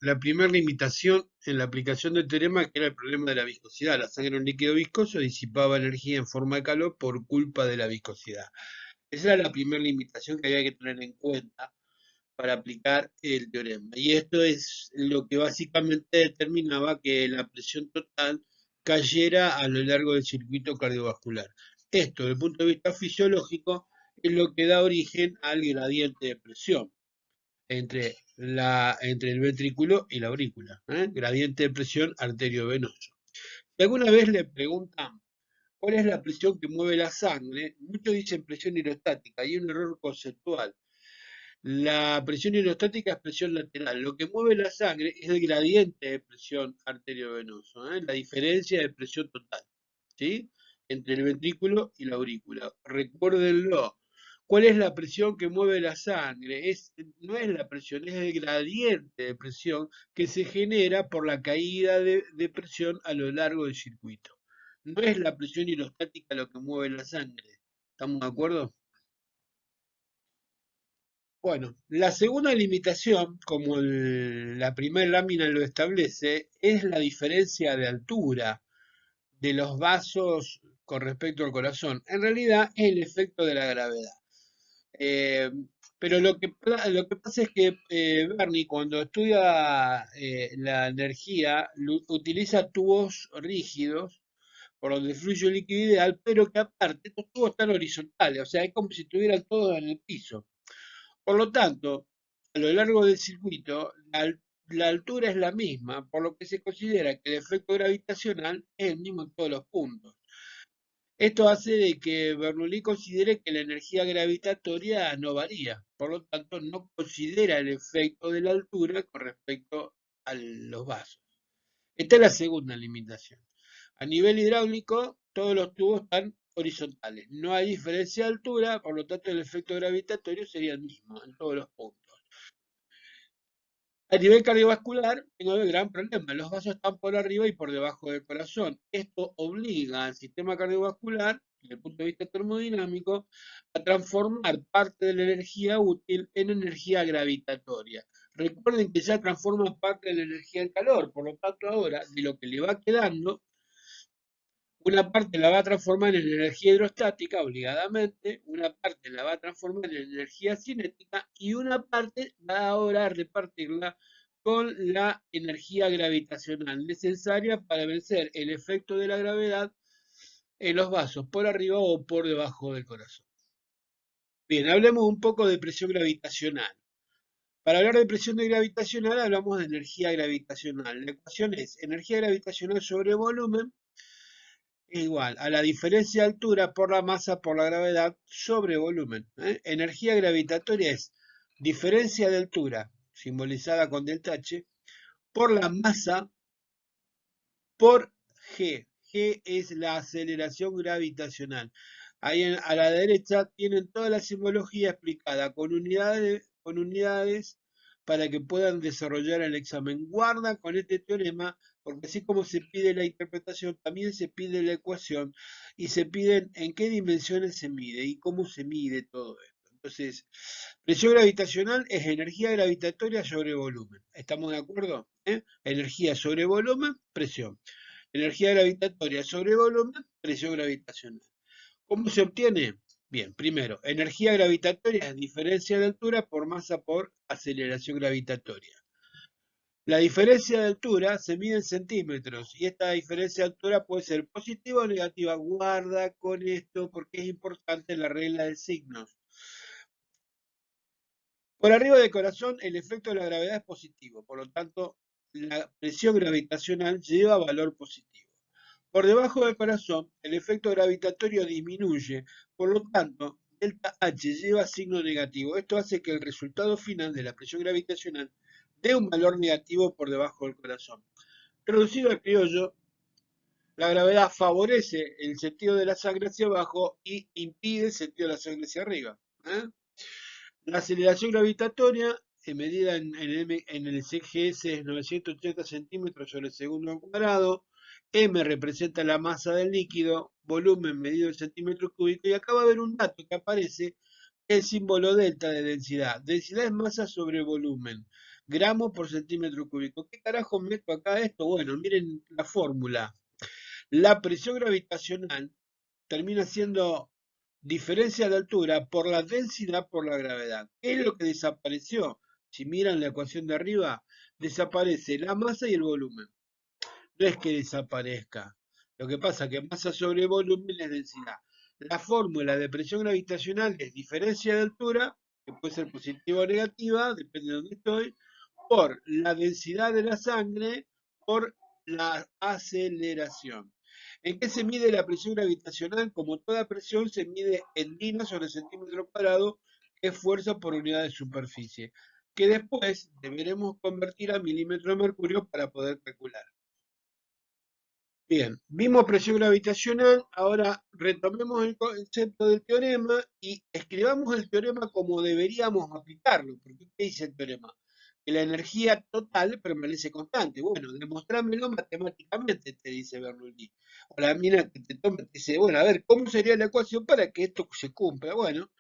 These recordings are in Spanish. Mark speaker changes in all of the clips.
Speaker 1: la primera limitación en la aplicación del teorema, que era el problema de la viscosidad. La sangre era un líquido viscoso, disipaba energía en forma de calor por culpa de la viscosidad. Esa era la primera limitación que había que tener en cuenta para aplicar el teorema. Y esto es lo que básicamente determinaba que la presión total cayera a lo largo del circuito cardiovascular. Esto, desde el punto de vista fisiológico, es lo que da origen al gradiente de presión entre el ventrículo y la aurícula, ¿eh? Gradiente de presión arteriovenoso. Si alguna vez le preguntan cuál es la presión que mueve la sangre, muchos dicen presión hidrostática, y hay un error conceptual. La presión hidrostática es presión lateral. Lo que mueve la sangre es el gradiente de presión arteriovenoso, ¿eh? La diferencia de presión total, ¿sí? Entre el ventrículo y la aurícula. Recuérdenlo. ¿Cuál es la presión que mueve la sangre? No es la presión, es el gradiente de presión que se genera por la caída de presión a lo largo del circuito. No es la presión hidrostática lo que mueve la sangre. ¿Estamos de acuerdo? Bueno, la segunda limitación, como la primera lámina lo establece, es la diferencia de altura de los vasos con respecto al corazón. En realidad es el efecto de la gravedad. Eh, pero lo que pasa es que Bernie, cuando estudia la energía, utiliza tubos rígidos por donde fluye el líquido ideal, pero que aparte estos tubos están horizontales, o sea, es como si estuvieran todos en el piso. Por lo tanto, a lo largo del circuito, la altura es la misma, por lo que se considera que el efecto gravitacional es el mismo en todos los puntos. Esto hace de que Bernoulli considere que la energía gravitatoria no varía, por lo tanto no considera el efecto de la altura con respecto a los vasos. Esta es la segunda limitación. A nivel hidráulico, todos los tubos están horizontales. No hay diferencia de altura, por lo tanto el efecto gravitatorio sería el mismo en todos los puntos. A nivel cardiovascular, tengo un gran problema. Los vasos están por arriba y por debajo del corazón. Esto obliga al sistema cardiovascular, desde el punto de vista termodinámico, a transformar parte de la energía útil en energía gravitatoria. Recuerden que ya transforma parte de la energía en calor, por lo tanto ahora, de lo que le va quedando, una parte la va a transformar en energía hidrostática obligadamente, una parte la va a transformar en energía cinética y una parte va ahora a repartirla con la energía gravitacional necesaria para vencer el efecto de la gravedad en los vasos por arriba o por debajo del corazón. Bien, hablemos un poco de presión gravitacional. Para hablar de presión gravitacional hablamos de energía gravitacional. La ecuación es energía gravitacional sobre volumen es igual a la diferencia de altura por la masa por la gravedad sobre volumen. Energía gravitatoria es diferencia de altura, simbolizada con delta H, por la masa por G. G es la aceleración gravitacional. Ahí a la derecha tienen toda la simbología explicada con unidades para que puedan desarrollar el examen. Guarda con este teorema, porque así como se pide la interpretación, también se pide la ecuación y se piden en qué dimensiones se mide y cómo se mide todo esto. Entonces, presión gravitacional es energía gravitatoria sobre volumen. ¿Estamos de acuerdo? Energía sobre volumen, presión. Energía gravitatoria sobre volumen, presión gravitacional. ¿Cómo se obtiene? Bien, primero, energía gravitatoria es diferencia de altura por masa por aceleración gravitatoria. La diferencia de altura se mide en centímetros y esta diferencia de altura puede ser positiva o negativa. Guarda con esto porque es importante la regla de signos. Por arriba del corazón, el efecto de la gravedad es positivo, por lo tanto, la presión gravitacional lleva valor positivo. Por debajo del corazón, el efecto gravitatorio disminuye, por lo tanto, delta H lleva signo negativo. Esto hace que el resultado final de la presión gravitacional dé un valor negativo por debajo del corazón. Traducido al criollo, la gravedad favorece el sentido de la sangre hacia abajo y impide el sentido de la sangre hacia arriba. La aceleración gravitatoria, medida en el CGS, es 980 centímetros sobre segundo al cuadrado. M representa la masa del líquido, volumen medido en centímetros cúbicos. Y acá va a haber un dato que aparece, el símbolo delta de densidad. Densidad es masa sobre volumen. gramos por centímetro cúbico. ¿Qué carajo meto acá esto? Bueno, miren la fórmula. La presión gravitacional termina siendo diferencia de altura por la densidad por la gravedad. ¿Qué es lo que desapareció? Si miran la ecuación de arriba, desaparece la masa y el volumen. No es que desaparezca. Lo que pasa es que masa sobre volumen es densidad. La fórmula de presión gravitacional es diferencia de altura, que puede ser positiva o negativa, depende de dónde estoy, por la densidad de la sangre, por la aceleración. ¿En qué se mide la presión gravitacional? Como toda presión, se mide en Newton sobre centímetro cuadrado, que es fuerza por unidad de superficie, que después deberemos convertir a milímetro de mercurio para poder calcular. Bien, vimos presión gravitacional, ahora retomemos el concepto del teorema y escribamos el teorema como deberíamos aplicarlo. Porque ¿qué dice el teorema? Que la energía total permanece constante. Bueno, demostrámelo matemáticamente, te dice Bernoulli. O la mina que te toma te dice, bueno, a ver, ¿cómo sería la ecuación para que esto se cumpla? Bueno,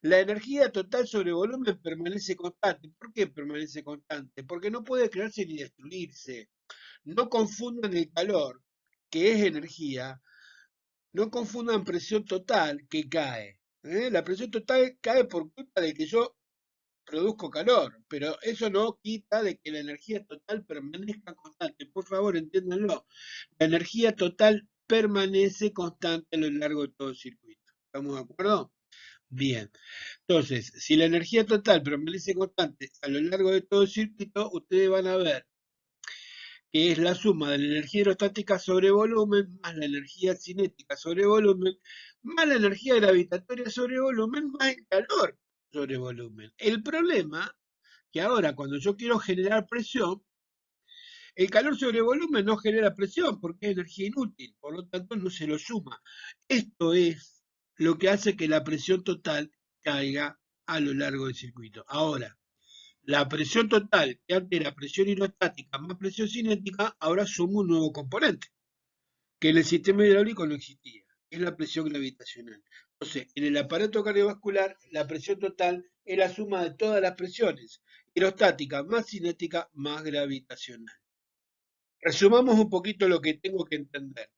Speaker 1: la energía total sobre volumen permanece constante. ¿Por qué permanece constante? Porque no puede crearse ni destruirse. No confundan el calor, que es energía, no confundan presión total, que cae. La presión total cae por culpa de que yo produzco calor, pero eso no quita de que la energía total permanezca constante. Por favor, entiéndanlo. La energía total permanece constante a lo largo de todo el circuito. ¿Estamos de acuerdo? Bien. Entonces, si la energía total permanece constante a lo largo de todo el circuito, ustedes van a ver que es la suma de la energía hidrostática sobre volumen, más la energía cinética sobre volumen, más la energía gravitatoria sobre volumen, más el calor sobre volumen. El problema que ahora cuando yo quiero generar presión, el calor sobre volumen no genera presión porque es energía inútil, por lo tanto no se lo suma. Esto es lo que hace que la presión total caiga a lo largo del circuito. Ahora, la presión total, que antes era presión hidrostática más presión cinética, ahora suma un nuevo componente, que en el sistema hidráulico no existía, es la presión gravitacional. Entonces, en el aparato cardiovascular, la presión total es la suma de todas las presiones, hidrostática más cinética más gravitacional. Resumamos un poquito lo que tengo que entender.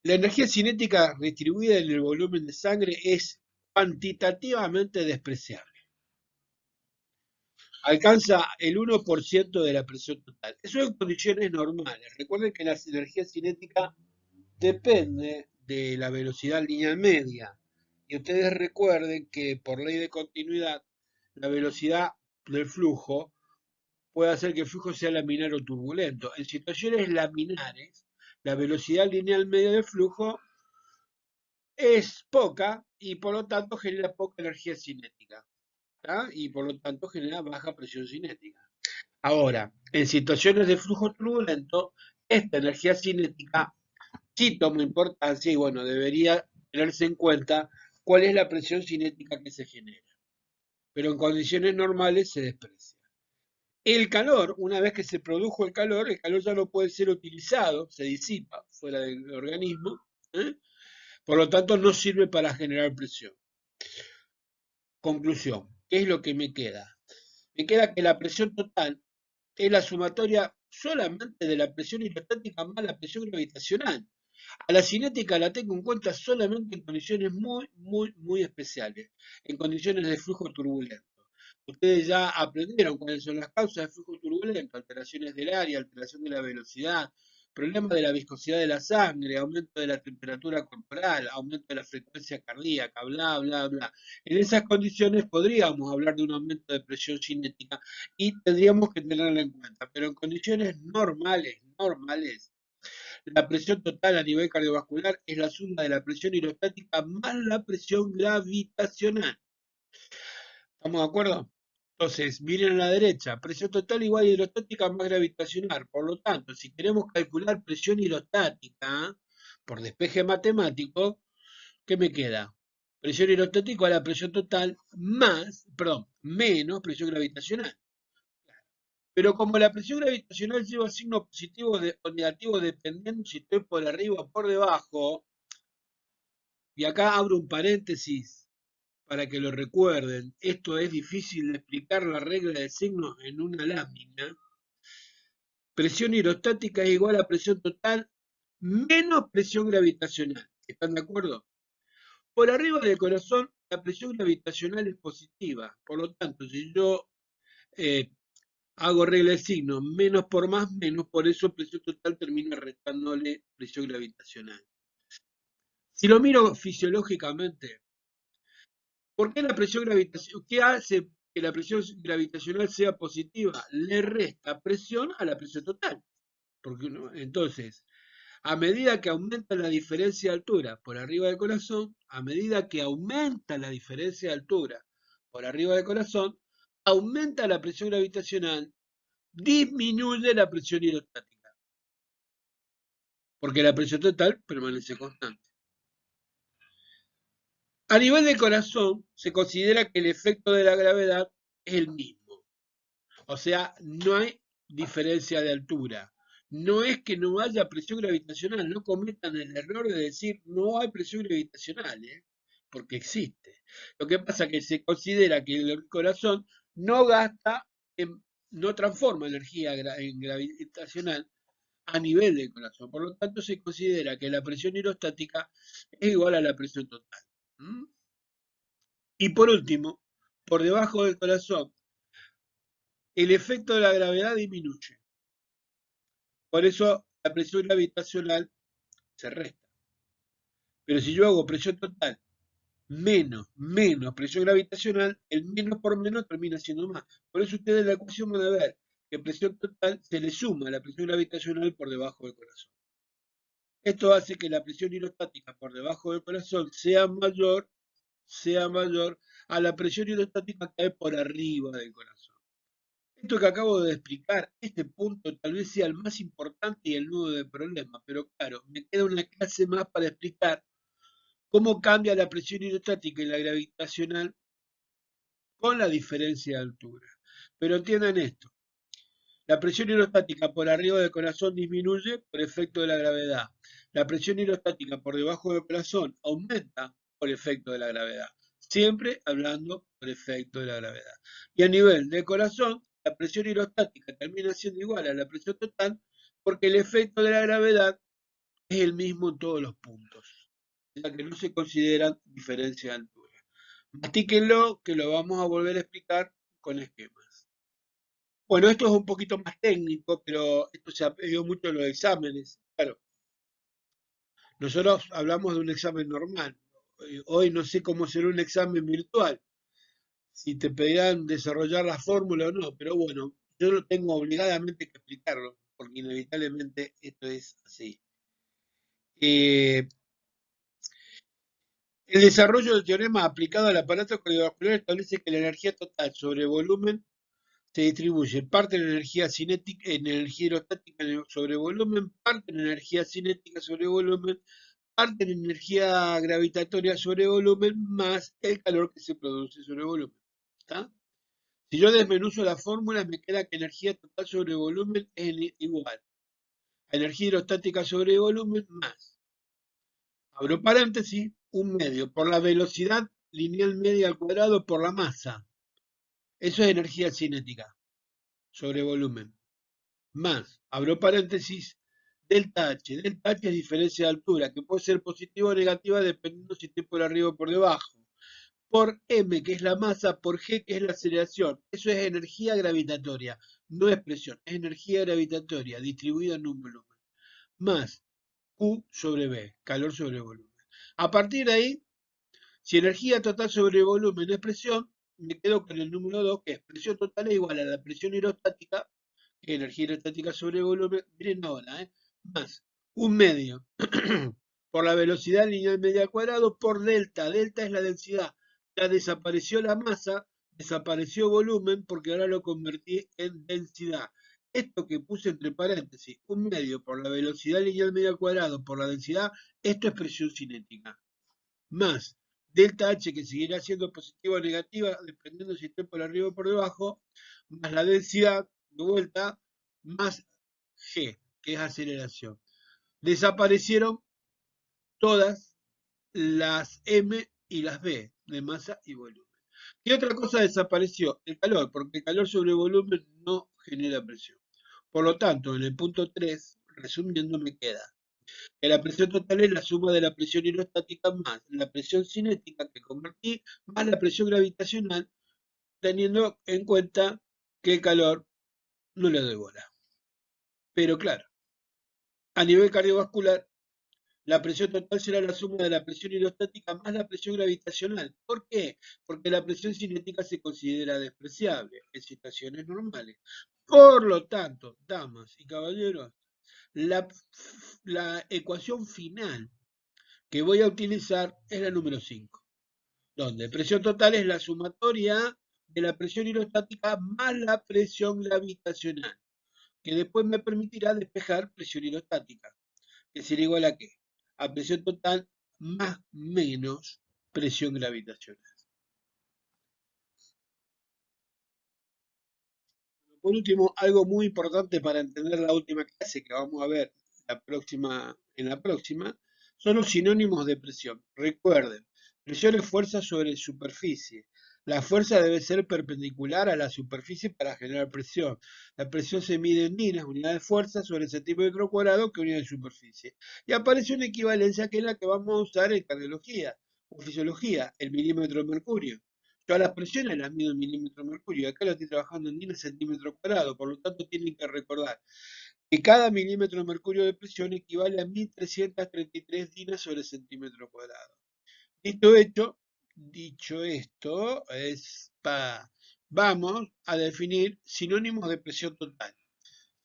Speaker 1: La energía cinética distribuida en el volumen de sangre es cuantitativamente despreciable. Alcanza el 1% de la presión total. Eso en condiciones normales. Recuerden que la energía cinética depende de la velocidad lineal media. Y ustedes recuerden que por ley de continuidad, la velocidad del flujo puede hacer que el flujo sea laminar o turbulento. En situaciones laminares, la velocidad lineal media del flujo es poca y por lo tanto genera poca energía cinética. Y por lo tanto genera baja presión cinética. Ahora, en situaciones de flujo turbulento, esta energía cinética sí toma importancia y bueno, debería tenerse en cuenta cuál es la presión cinética que se genera. Pero en condiciones normales se desprecia. El calor, una vez que se produjo el calor ya no puede ser utilizado, se disipa fuera del organismo, ¿eh? Por lo tanto no sirve para generar presión. Conclusión, ¿qué es lo que me queda? Me queda que la presión total es la sumatoria solamente de la presión hidrostática más la presión gravitacional. A la cinética la tengo en cuenta solamente en condiciones muy especiales, en condiciones de flujo turbulento. Ustedes ya aprendieron cuáles son las causas de flujo turbulento: alteraciones del área, alteración de la velocidad, problemas de la viscosidad de la sangre, aumento de la temperatura corporal, aumento de la frecuencia cardíaca, bla, bla, bla. En esas condiciones podríamos hablar de un aumento de presión cinética y tendríamos que tenerlo en cuenta, pero en condiciones normales, la presión total a nivel cardiovascular es la suma de la presión hidrostática más la presión gravitacional. ¿Estamos de acuerdo? Entonces, miren a la derecha, presión total igual a hidrostática más gravitacional. Por lo tanto, si queremos calcular presión hidrostática por despeje matemático, ¿qué me queda? Presión hidrostática a la presión total menos presión gravitacional. Pero como la presión gravitacional lleva signos positivos o negativos dependiendo si estoy por arriba o por debajo, y acá abro un paréntesis para que lo recuerden, esto es difícil de explicar la regla de signos en una lámina. Presión hidrostática es igual a presión total menos presión gravitacional. ¿Están de acuerdo? Por arriba del corazón, la presión gravitacional es positiva. Por lo tanto, si yo eh, hago regla de signos, menos por más, menos, por eso presión total termina restándole presión gravitacional. Si lo miro fisiológicamente, ¿por qué la presión gravitacional? ¿Qué hace que la presión gravitacional sea positiva? Le resta presión a la presión total. Porque, ¿no? Entonces, a medida que aumenta la diferencia de altura por arriba del corazón, a medida que aumenta la diferencia de altura por arriba del corazón, aumenta la presión gravitacional, disminuye la presión hidrostática, porque la presión total permanece constante. A nivel del corazón, se considera que el efecto de la gravedad es el mismo. O sea, no hay diferencia de altura. No es que no haya presión gravitacional, no cometan el error de decir no hay presión gravitacional, porque existe. Lo que pasa es que se considera que el corazón no gasta, no transforma energía en gravitacional a nivel del corazón. Por lo tanto, se considera que la presión hidrostática es igual a la presión total. ¿Mm? Y por último, por debajo del corazón, el efecto de la gravedad disminuye. Por eso la presión gravitacional se resta. Pero si yo hago presión total menos presión gravitacional, el menos por menos termina siendo más. Por eso ustedes en la ecuación van a ver que presión total se le suma a la presión gravitacional por debajo del corazón. Esto hace que la presión hidrostática por debajo del corazón sea mayor a la presión hidrostática que hay por arriba del corazón. Esto que acabo de explicar, este punto tal vez sea el más importante y el nudo del problema, pero claro, me queda una clase más para explicar cómo cambia la presión hidrostática y la gravitacional con la diferencia de altura. Pero entiendan esto, la presión hidrostática por arriba del corazón disminuye por efecto de la gravedad. La presión hidrostática por debajo del corazón aumenta por efecto de la gravedad. Siempre hablando por efecto de la gravedad. Y a nivel del corazón, la presión hidrostática termina siendo igual a la presión total porque el efecto de la gravedad es el mismo en todos los puntos. O sea que no se consideran diferencia de altura. Mastíquenlo, que lo vamos a volver a explicar con esquemas. Bueno, esto es un poquito más técnico, pero esto se ha pedido mucho en los exámenes. Claro, nosotros hablamos de un examen normal. Hoy no sé cómo será un examen virtual, si te pedían desarrollar la fórmula o no, pero bueno, yo lo tengo obligadamente que explicarlo, porque inevitablemente esto es así. El desarrollo del teorema aplicado al aparato cardiovascular establece que la energía total sobre volumen se distribuye parte en energía cinética, en energía hidrostática sobre volumen, parte en energía cinética sobre volumen, parte en energía gravitatoria sobre volumen, más el calor que se produce sobre volumen. ¿Está? Si yo desmenuzo la fórmula, me queda que energía total sobre volumen es igual a energía hidrostática sobre volumen más, abro paréntesis, un medio por la velocidad lineal media al cuadrado por la masa. Eso es energía cinética sobre volumen. Más, abro paréntesis, delta H. Delta H es diferencia de altura, que puede ser positiva o negativa dependiendo si estoy por arriba o por debajo. Por M, que es la masa, por G, que es la aceleración. Eso es energía gravitatoria, no es presión, es energía gravitatoria distribuida en un volumen. Más Q sobre B, calor sobre volumen. A partir de ahí, si energía total sobre volumen es presión, me quedo con el número 2, que es presión total es igual a la presión hidrostática, que es energía hidrostática sobre volumen, miren ahora, más un medio por la velocidad lineal media al cuadrado por delta. Delta es la densidad. Ya desapareció la masa, desapareció volumen, porque ahora lo convertí en densidad. Esto que puse entre paréntesis, un medio por la velocidad lineal media al cuadrado por la densidad, esto es presión cinética. Más delta H, que seguirá siendo positiva o negativa, dependiendo si estoy por arriba o por debajo, más la densidad, de vuelta, más G, que es aceleración. Desaparecieron todas las M y las B de masa y volumen. ¿Qué otra cosa desapareció? El calor, porque el calor sobre volumen no genera presión. Por lo tanto, en el punto 3, resumiendo, me queda que la presión total es la suma de la presión hidrostática más la presión cinética que convertí, más la presión gravitacional, teniendo en cuenta que el calor no le doy bola. Pero claro, a nivel cardiovascular, la presión total será la suma de la presión hidrostática más la presión gravitacional. ¿Por qué? Porque la presión cinética se considera despreciable en situaciones normales. Por lo tanto, damas y caballeros, la, la ecuación final que voy a utilizar es la número 5, donde presión total es la sumatoria de la presión hidrostática más la presión gravitacional, que después me permitirá despejar presión hidrostática, que será igual a qué? A presión total más menos presión gravitacional. Por último, algo muy importante para entender la última clase que vamos a ver en la próxima, son los sinónimos de presión. Recuerden, presión es fuerza sobre superficie. La fuerza debe ser perpendicular a la superficie para generar presión. La presión se mide en ninas, unidad de fuerza sobre centímetro cuadrado, que unidad de superficie. Y aparece una equivalencia que es la que vamos a usar en cardiología o fisiología, el milímetro de mercurio. Yo a las presiones las mido en milímetros de mercurio, acá lo estoy trabajando en dinas centímetros cuadrados, por lo tanto tienen que recordar que cada milímetro de mercurio de presión equivale a 1333 dinas sobre centímetro cuadrado. Dicho esto, vamos a definir sinónimos de presión total.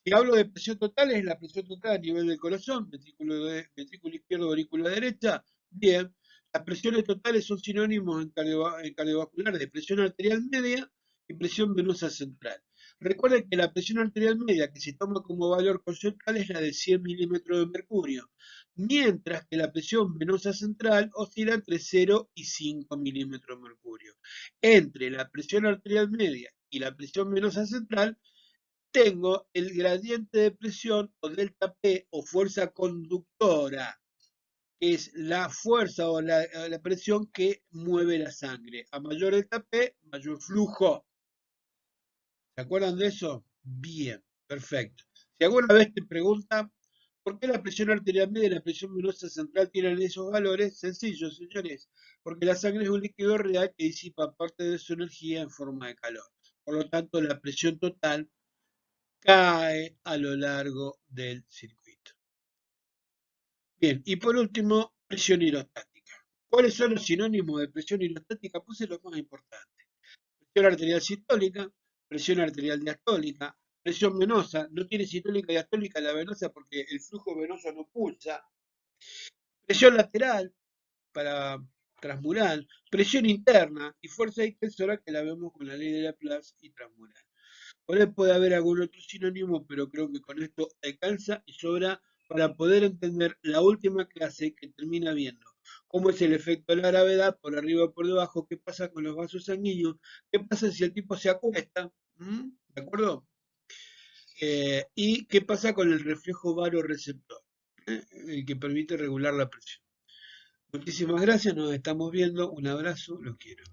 Speaker 1: Si hablo de presión total, es la presión total a nivel del corazón, ventrículo izquierdo, aurícula derecha. Bien, las presiones totales son sinónimos en cardiovascular de presión arterial media y presión venosa central. Recuerden que la presión arterial media que se toma como valor conceptual es la de 100 milímetros de mercurio, mientras que la presión venosa central oscila entre 0 y 5 milímetros de mercurio. Entre la presión arterial media y la presión venosa central tengo el gradiente de presión o delta P o fuerza conductora, que es la fuerza o la presión que mueve la sangre. A mayor delta P, mayor flujo. ¿Se acuerdan de eso? Bien, perfecto. Si alguna vez te preguntan por qué la presión arterial media y la presión venosa central tienen esos valores, sencillo, señores, porque la sangre es un líquido real que disipa parte de su energía en forma de calor. Por lo tanto, la presión total cae a lo largo del circuito. Bien, y por último, presión hidrostática. ¿Cuáles son los sinónimos de presión hidrostática? Puse los más importantes. Presión arterial sistólica, presión arterial diastólica, presión venosa, no tiene sistólica y diastólica la venosa porque el flujo venoso no pulsa. Presión lateral para transmural, presión interna y fuerza extensora que la vemos con la ley de Laplace y transmural. Por ahí puede haber algún otro sinónimo, pero creo que con esto alcanza y sobra para poder entender la última clase que termina viendo cómo es el efecto de la gravedad por arriba o por debajo, qué pasa con los vasos sanguíneos, qué pasa si el tipo se acuesta, ¿de acuerdo? Y qué pasa con el reflejo baroreceptor, el que permite regular la presión. Muchísimas gracias, nos estamos viendo, un abrazo, los quiero.